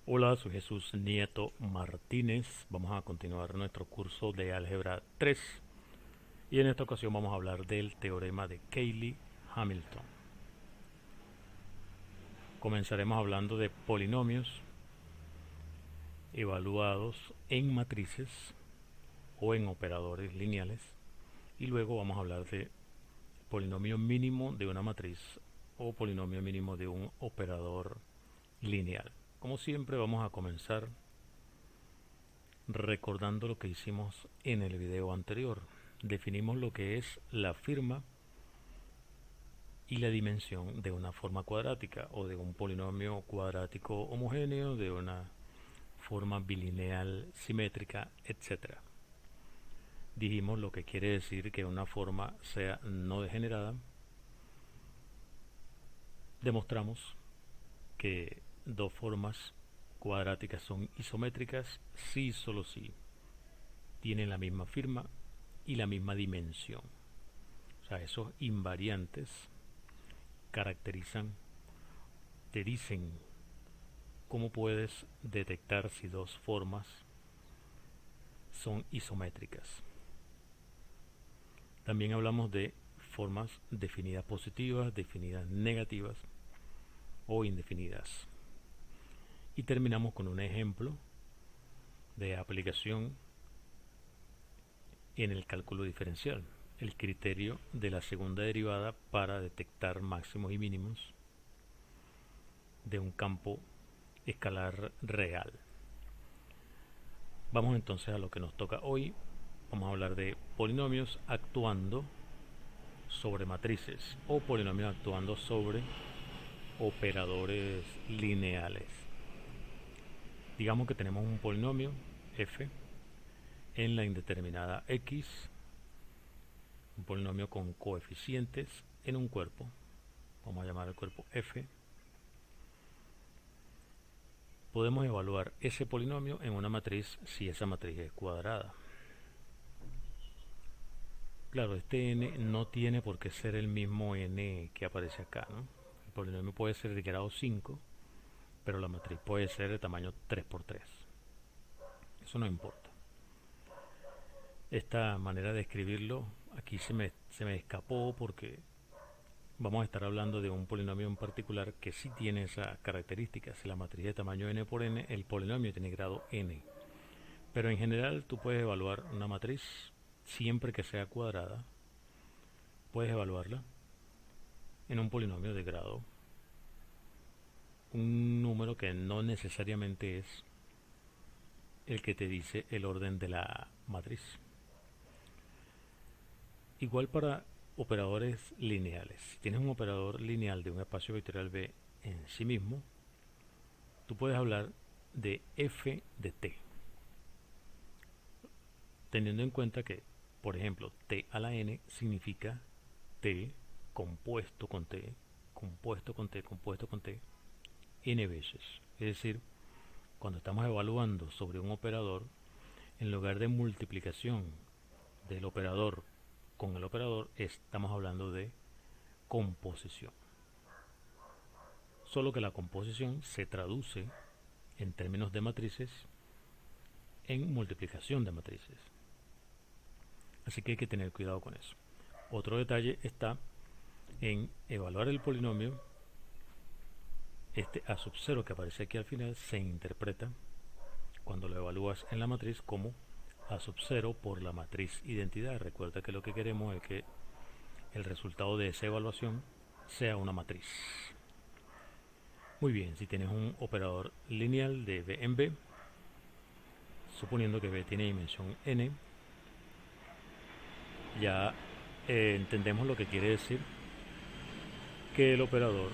Hola, soy Jesús Nieto Martínez. Vamos a continuar nuestro curso de álgebra 3 y en esta ocasión vamos a hablar del teorema de Cayley-Hamilton. Comenzaremos hablando de polinomios evaluados en matrices o en operadores lineales y luego vamos a hablar de polinomio mínimo de una matriz o polinomio mínimo de un operador lineal. Como siempre vamos a comenzar recordando lo que hicimos en el video anterior. Definimos lo que es la firma y la dimensión de una forma cuadrática o de un polinomio cuadrático homogéneo, de una forma bilineal simétrica, etc. Dijimos lo que quiere decir que una forma sea no degenerada. Demostramos que dos formas cuadráticas son isométricas si y solo si tienen la misma firma y la misma dimensión. O sea, esos invariantes caracterizan, te dicen cómo puedes detectar si dos formas son isométricas. También hablamos de formas definidas positivas, definidas negativas o indefinidas. Y terminamos con un ejemplo de aplicación en el cálculo diferencial, el criterio de la segunda derivada para detectar máximos y mínimos de un campo escalar real. Vamos entonces a lo que nos toca hoy. Vamos a hablar de polinomios actuando sobre matrices o polinomios actuando sobre operadores lineales. Digamos que tenemos un polinomio f en la indeterminada x, un polinomio con coeficientes en un cuerpo. Vamos a llamar al cuerpo f. Podemos evaluar ese polinomio en una matriz si esa matriz es cuadrada. Claro, este n no tiene por qué ser el mismo n que aparece acá, ¿no? El polinomio puede ser de grado 5, pero la matriz puede ser de tamaño 3×3. Eso no importa. Esta manera de escribirlo aquí se me escapó porque vamos a estar hablando de un polinomio en particular que sí tiene esa característica. Si la matriz es de tamaño n por n, el polinomio tiene grado n. Pero en general tú puedes evaluar una matriz siempre que sea cuadrada. Puedes evaluarla en un polinomio de grado, un número que no necesariamente es el que te dice el orden de la matriz. Igual para operadores lineales. Si tienes un operador lineal de un espacio vectorial B en sí mismo, tú puedes hablar de f de t, teniendo en cuenta que, por ejemplo, t a la n significa t compuesto con t, compuesto con t, compuesto con t, n veces. Es decir, cuando estamos evaluando sobre un operador, en lugar de multiplicación del operador con el operador, estamos hablando de composición. Solo que la composición se traduce en términos de matrices en multiplicación de matrices. Así que hay que tener cuidado con eso. Otro detalle está en evaluar el polinomio. Este a sub 0 que aparece aquí al final se interpreta cuando lo evalúas en la matriz como a sub 0 por la matriz identidad. Recuerda que lo que queremos es que el resultado de esa evaluación sea una matriz. Muy bien, si tienes un operador lineal de B en B, suponiendo que B tiene dimensión n, ya entendemos lo que quiere decir que el operador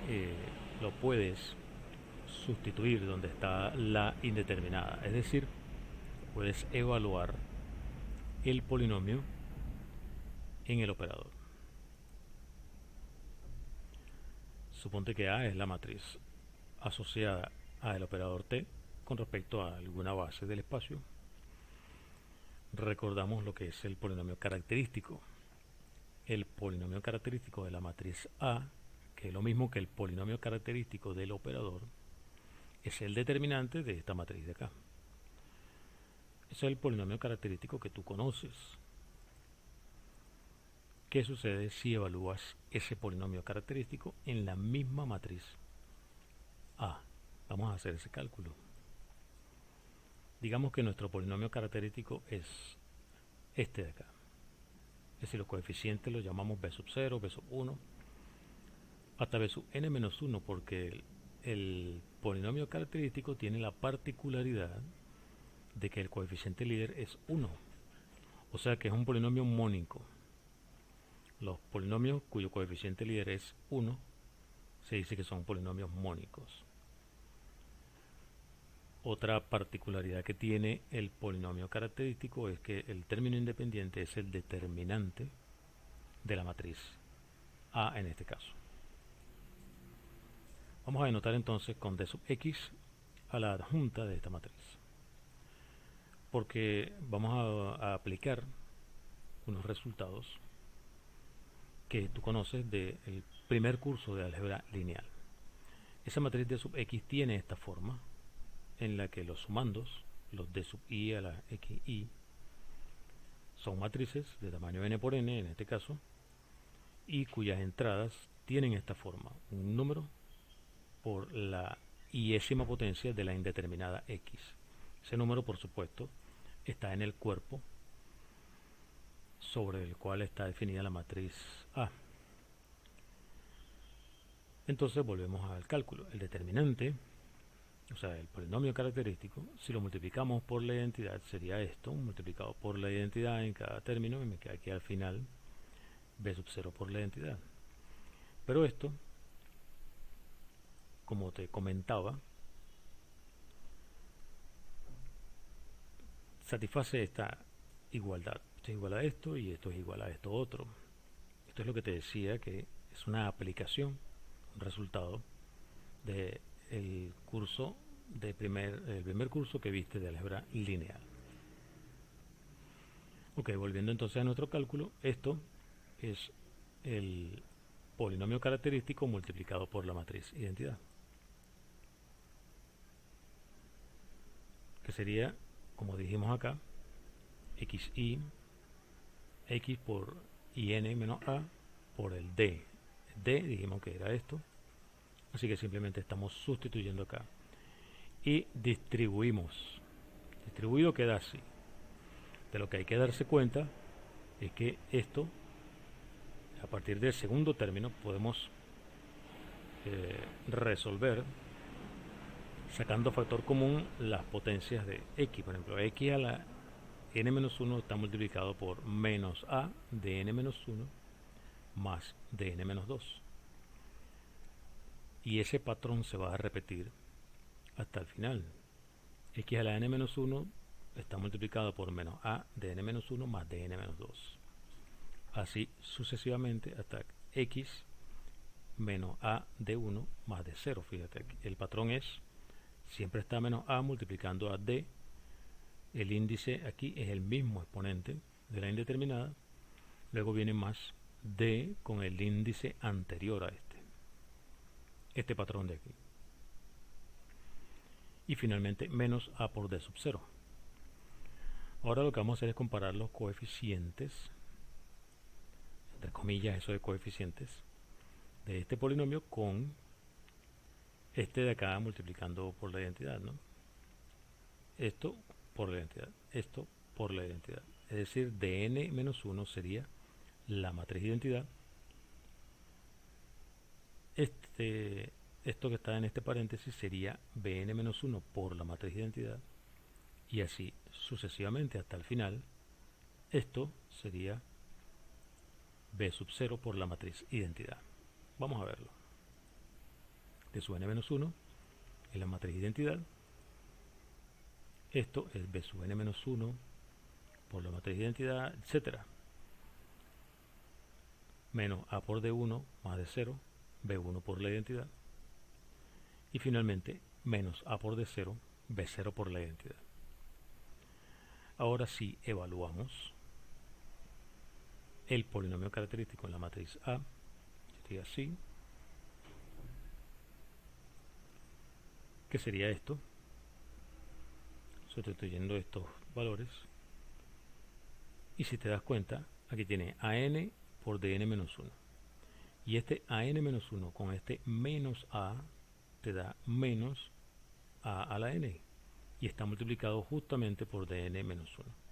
eh, lo puedes sustituir donde está la indeterminada, es decir, puedes evaluar el polinomio en el operador. Suponte que A es la matriz asociada al operador t con respecto a alguna base del espacio. Recordamos lo que es el polinomio característico. El polinomio característico de la matriz A, que es lo mismo que el polinomio característico del operador, es el determinante de esta matriz de acá. Ese es el polinomio característico que tú conoces. ¿Qué sucede si evalúas ese polinomio característico en la misma matriz A? Vamos a hacer ese cálculo. Digamos que nuestro polinomio característico es este de acá. Es decir, los coeficientes los llamamos b sub 0, b sub 1, hasta b sub n menos 1, porque el polinomio característico tiene la particularidad de que el coeficiente líder es 1. O sea que es un polinomio mónico. Los polinomios cuyo coeficiente líder es 1 se dice que son polinomios mónicos. Otra particularidad que tiene el polinomio característico es que el término independiente es el determinante de la matriz A en este caso. Vamos a denotar entonces con d sub x a la adjunta de esta matriz, porque vamos a aplicar unos resultados que tú conoces del primer curso de álgebra lineal. Esa matriz d sub x tiene esta forma, en la que los sumandos, los d sub i a la xi, son matrices de tamaño n por n en este caso, y cuyas entradas tienen esta forma, un número por la iésima potencia de la indeterminada x. Ese número, por supuesto, está en el cuerpo sobre el cual está definida la matriz A. Entonces volvemos al cálculo. El determinante, o sea, el polinomio característico, si lo multiplicamos por la identidad, sería esto, multiplicado por la identidad en cada término, y me queda aquí al final b sub 0 por la identidad. Pero esto, como te comentaba, satisface esta igualdad. Esto es igual a esto y esto es igual a esto otro. Esto es lo que te decía, que es una aplicación, un resultado del curso el primer curso que viste de álgebra lineal. Ok, volviendo entonces a nuestro cálculo, esto es el polinomio característico multiplicado por la matriz identidad, que sería, como dijimos acá, xi, x por in menos a por el d. D dijimos que era esto, así que simplemente estamos sustituyendo acá y distribuimos. Distribuido queda así. De lo que hay que darse cuenta es que esto, a partir del segundo término, podemos resolver sacando factor común las potencias de x. Por ejemplo, x a la n-1 está multiplicado por menos a de n-1 más de n-2. Y ese patrón se va a repetir hasta el final. X a la n-1 está multiplicado por menos a de n-1 más de n-2. Así sucesivamente hasta x menos a de 1 más de 0. Fíjate, el patrón es, siempre está menos a multiplicando a d. El índice aquí es el mismo exponente de la indeterminada. Luego viene más d con el índice anterior a este patrón de aquí. Y finalmente menos a por d sub 0. Ahora lo que vamos a hacer es comparar los coeficientes, entre comillas eso de coeficientes, de este polinomio con este de acá multiplicando por la identidad, ¿no? Esto por la identidad, esto por la identidad. Es decir, de n-1 sería la matriz de identidad. Esto que está en este paréntesis sería bn-1 por la matriz de identidad, y así sucesivamente hasta el final. Esto sería b sub 0 por la matriz identidad. Vamos a verlo. De sub n-1 es la matriz identidad. Esto es b sub n-1 por la matriz identidad, etcétera. Menos a por d1 más de 0, b1 por la identidad. Y finalmente menos a por d0, b0 por la identidad. Ahora sí evaluamos el polinomio característico en la matriz A. Sería así. que sería esto, sustituyendo estos valores. Y si te das cuenta, aquí tiene an por dn-1. Y este an-1 con este menos a te da menos a la n. Y está multiplicado justamente por dn-1.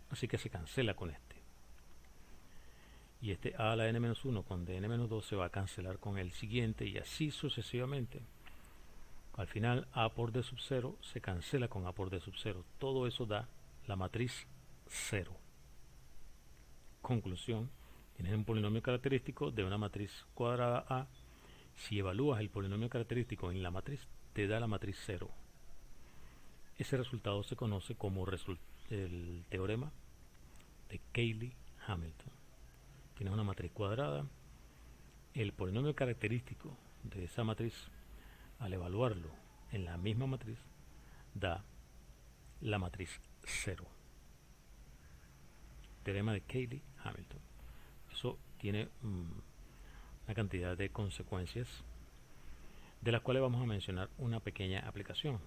Así que se cancela con este. Y este a la n-1 con dn-2 se va a cancelar con el siguiente y así sucesivamente. Al final a por d sub 0 se cancela con a por d sub 0. Todo eso da la matriz 0. Conclusión, tienes un polinomio característico de una matriz cuadrada A. Si evalúas el polinomio característico en la matriz, te da la matriz 0. Ese resultado se conoce como el teorema de Cayley-Hamilton. Tienes una matriz cuadrada, el polinomio característico de esa matriz, al evaluarlo en la misma matriz, da la matriz 0. Teorema de Cayley-Hamilton. Eso tiene una cantidad de consecuencias, de las cuales vamos a mencionar una pequeña aplicación.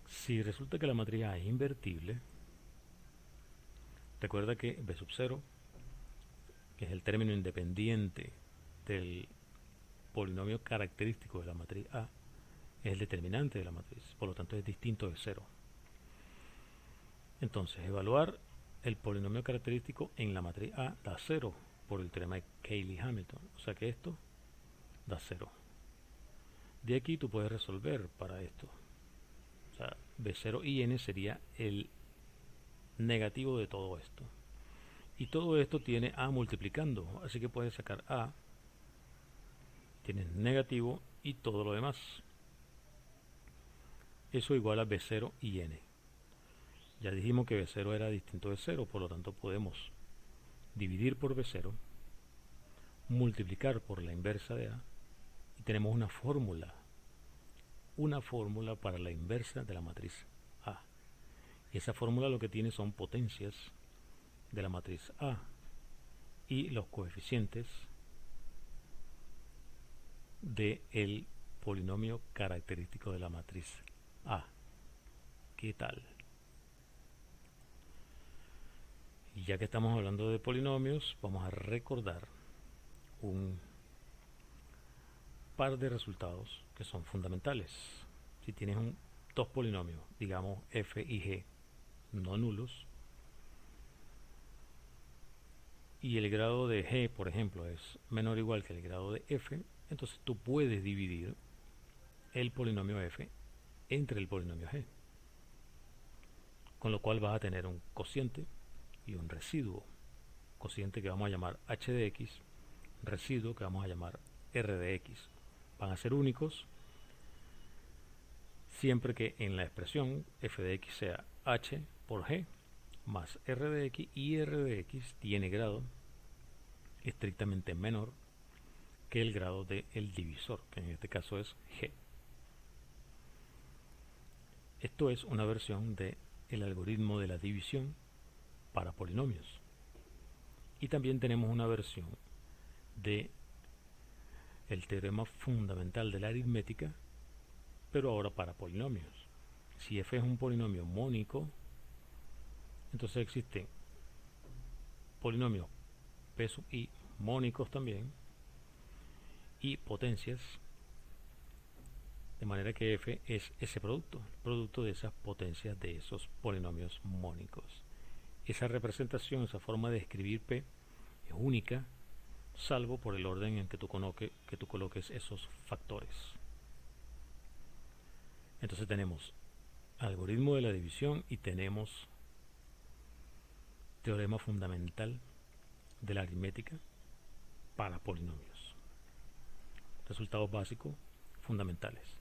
Si resulta que la matriz A es invertible, recuerda que B sub 0, que es el término independiente del polinomio característico de la matriz A, es el determinante de la matriz, por lo tanto es distinto de 0. Entonces, evaluar el polinomio característico en la matriz A da 0 por el teorema de Cayley-Hamilton, o sea que esto da 0. De aquí tú puedes resolver para esto. O sea, B0 y n sería el negativo de todo esto. Y todo esto tiene A multiplicando, así que puedes sacar A, tienes negativo y todo lo demás. Eso igual a B0 y n. Ya dijimos que B0 era distinto de 0, por lo tanto podemos dividir por B0, multiplicar por la inversa de A, y tenemos una fórmula para la inversa de la matriz A. Y esa fórmula lo que tiene son potencias de la matriz A y los coeficientes del polinomio característico de la matriz A. ¿Qué tal? Y ya que estamos hablando de polinomios, vamos a recordar un par de resultados que son fundamentales. Si tienes dos polinomios, digamos f y g, no nulos, y el grado de g, por ejemplo, es menor o igual que el grado de f, entonces tú puedes dividir el polinomio f entre el polinomio g, con lo cual vas a tener un cociente y un residuo. Cociente que vamos a llamar h de x, residuo que vamos a llamar r de x. Van a ser únicos siempre que en la expresión f de x sea h por g más r de x, y r de x tiene grado estrictamente menor que el grado del divisor, que en este caso es g. Esto es una versión del algoritmo de la división para polinomios. Y también tenemos una versión de el teorema fundamental de la aritmética, pero ahora para polinomios. Si f es un polinomio mónico, entonces existen polinomios p sub i mónicos también y potencias, de manera que f es ese producto, el producto de esas potencias de esos polinomios mónicos. Esa representación, esa forma de escribir p es única, salvo por el orden en que tú coloques esos factores. Entonces tenemos algoritmo de la división y tenemos teorema fundamental de la aritmética para polinomios. Resultados básicos fundamentales.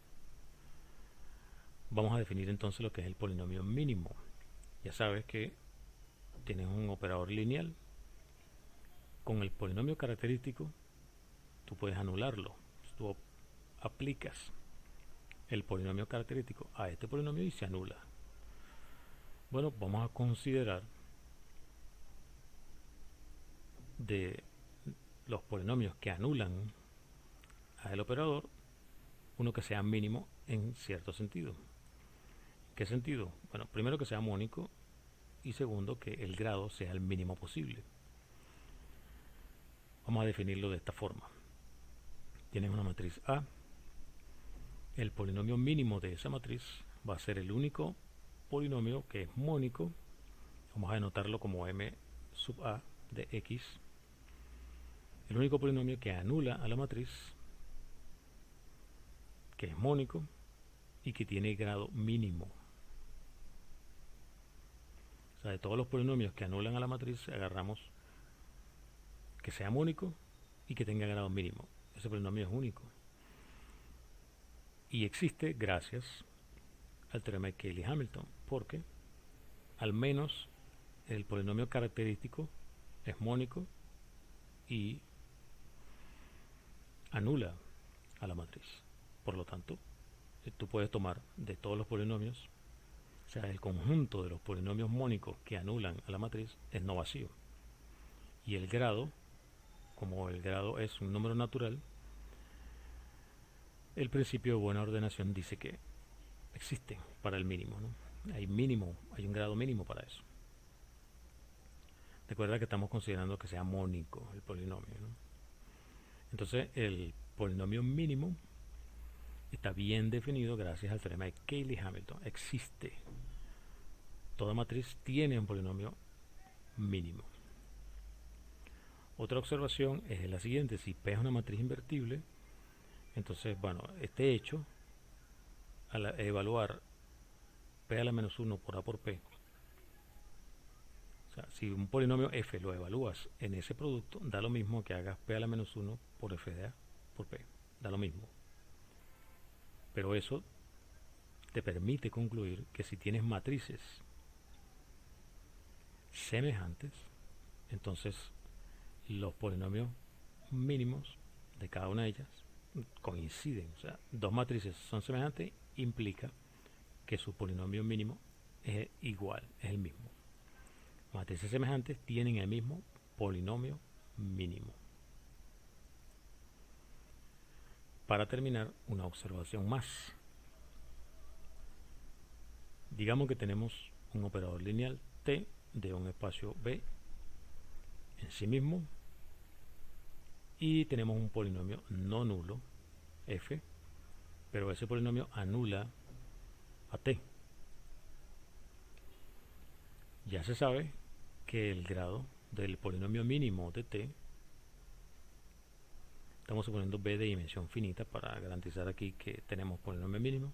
Vamos a definir entonces lo que es el polinomio mínimo. Ya sabes que tienes un operador lineal. Con el polinomio característico tú puedes anularlo. Tú aplicas el polinomio característico a este polinomio y se anula. Bueno, vamos a considerar de los polinomios que anulan a el operador uno que sea mínimo en cierto sentido. ¿Qué sentido? Bueno, primero que sea mónico y segundo que el grado sea el mínimo posible. Vamos a definirlo de esta forma. Tienes una matriz A. El polinomio mínimo de esa matriz va a ser el único polinomio que es mónico. Vamos a denotarlo como m sub a de x. El único polinomio que anula a la matriz, que es mónico y que tiene grado mínimo. O sea, de todos los polinomios que anulan a la matriz, agarramos que sea mónico y que tenga grado mínimo. Ese polinomio es único. Y existe gracias al teorema de Cayley-Hamilton, porque al menos el polinomio característico es mónico y anula a la matriz. Por lo tanto, tú puedes tomar de todos los polinomios, o sea, el conjunto de los polinomios mónicos que anulan a la matriz es no vacío. Y el grado, como el grado es un número natural, el principio de buena ordenación dice que existe para el mínimo, ¿no? Hay un grado mínimo para eso. Recuerda que estamos considerando que sea mónico el polinomio, ¿no? Entonces el polinomio mínimo está bien definido gracias al teorema de Cayley-Hamilton. Existe. Toda matriz tiene un polinomio mínimo. Otra observación es la siguiente: si P es una matriz invertible, entonces, bueno, este hecho, al evaluar P a la menos 1 por A por P, o sea, si un polinomio F lo evalúas en ese producto, da lo mismo que hagas P a la menos 1 por F de A por P, da lo mismo. Pero eso te permite concluir que si tienes matrices semejantes, entonces los polinomios mínimos de cada una de ellas coinciden. O sea, dos matrices son semejantes, implica que su polinomio mínimo es igual, es el mismo. Matrices semejantes tienen el mismo polinomio mínimo. Para terminar, una observación más. Digamos que tenemos un operador lineal T de un espacio B en sí mismo y tenemos un polinomio no nulo F, pero ese polinomio anula a T. Ya se sabe que el grado del polinomio mínimo de T, estamos suponiendo B de dimensión finita para garantizar aquí que tenemos polinomio mínimo,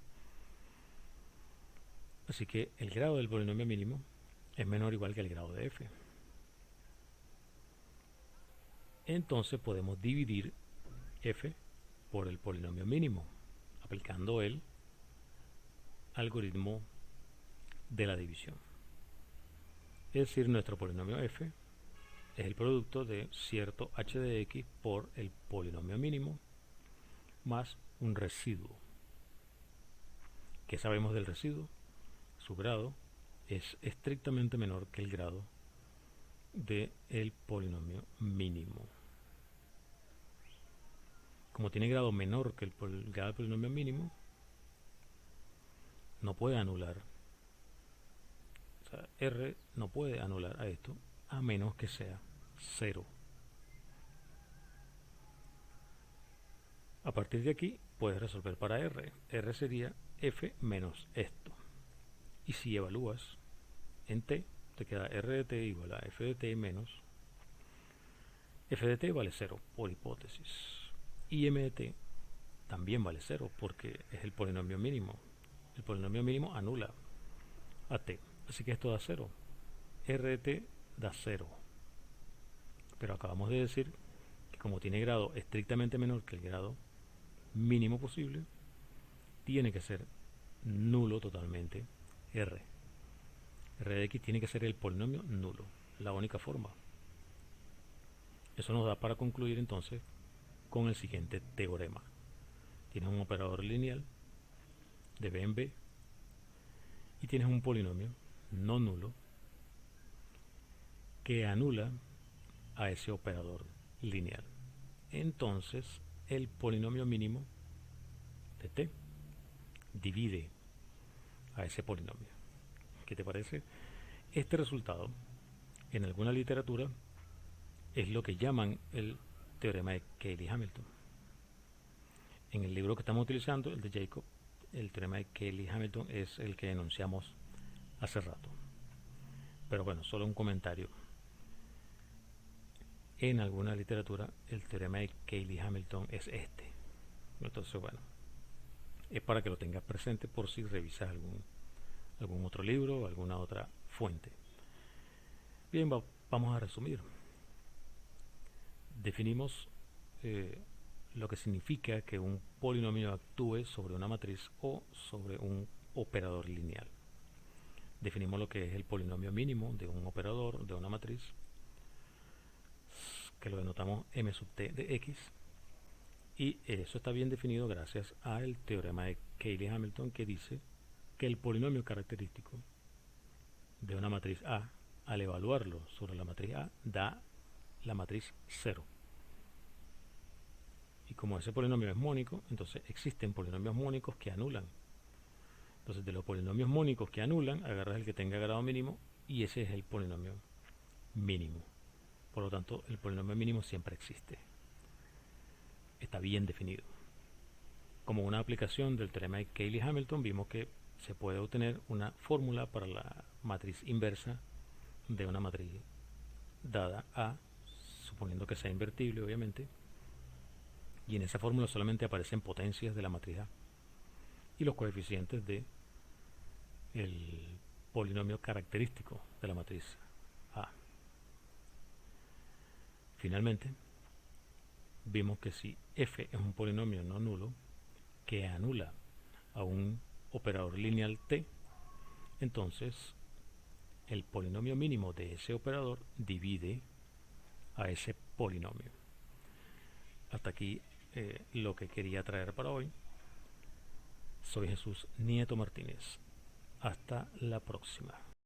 así que el grado del polinomio mínimo es menor o igual que el grado de F. Entonces podemos dividir F por el polinomio mínimo aplicando el algoritmo de la división. Es decir, nuestro polinomio F es el producto de cierto h de x por el polinomio mínimo más un residuo. ¿Qué sabemos del residuo? Su grado es estrictamente menor que el grado del polinomio mínimo. Como tiene grado menor que el grado del polinomio mínimo, no puede anular. O sea, R no puede anular a esto a menos que sea 0. A partir de aquí puedes resolver para R. R sería F menos esto. Y si evalúas en T, te queda R de T igual a F de T menos F de T vale 0 por hipótesis. Y M de T también vale 0 porque es el polinomio mínimo. El polinomio mínimo anula a T. Así que esto da 0. R de T da 0. Pero acabamos de decir que como tiene grado estrictamente menor que el grado mínimo posible, tiene que ser nulo totalmente R. R de X tiene que ser el polinomio nulo, la única forma. Eso nos da para concluir entonces con el siguiente teorema. Tienes un operador lineal de B en B y tienes un polinomio no nulo que anula a ese operador lineal. Entonces el polinomio mínimo de T divide a ese polinomio. ¿Qué te parece? Este resultado, en alguna literatura, es lo que llaman el teorema de Cayley-Hamilton. En el libro que estamos utilizando, el de Jacob, el teorema de Cayley-Hamilton es el que enunciamos hace rato. Pero bueno, solo un comentario. En alguna literatura, el teorema de Cayley-Hamilton es este. Entonces, bueno, es para que lo tengas presente por si revisas algún otro libro o alguna otra fuente. Bien, vamos a resumir. Definimos lo que significa que un polinomio actúe sobre una matriz o sobre un operador lineal. Definimos lo que es el polinomio mínimo de un operador de una matriz, que lo denotamos m sub t de x, y eso está bien definido gracias al teorema de Cayley-Hamilton, que dice que el polinomio característico de una matriz A, al evaluarlo sobre la matriz A, da la matriz 0. Y como ese polinomio es mónico, entonces existen polinomios mónicos que anulan. Entonces, de los polinomios mónicos que anulan, agarras el que tenga grado mínimo y ese es el polinomio mínimo. Por lo tanto, el polinomio mínimo siempre existe. Está bien definido. Como una aplicación del teorema de Cayley-Hamilton, vimos que se puede obtener una fórmula para la matriz inversa de una matriz dada A, suponiendo que sea invertible, obviamente, y en esa fórmula solamente aparecen potencias de la matriz A y los coeficientes de el polinomio característico de la matriz A. Finalmente, vimos que si f es un polinomio no nulo que anula a un operador lineal t, entonces el polinomio mínimo de ese operador divide a ese polinomio. Hasta aquí lo que quería traer para hoy. Soy Jesús Nieto Martínez. Hasta la próxima.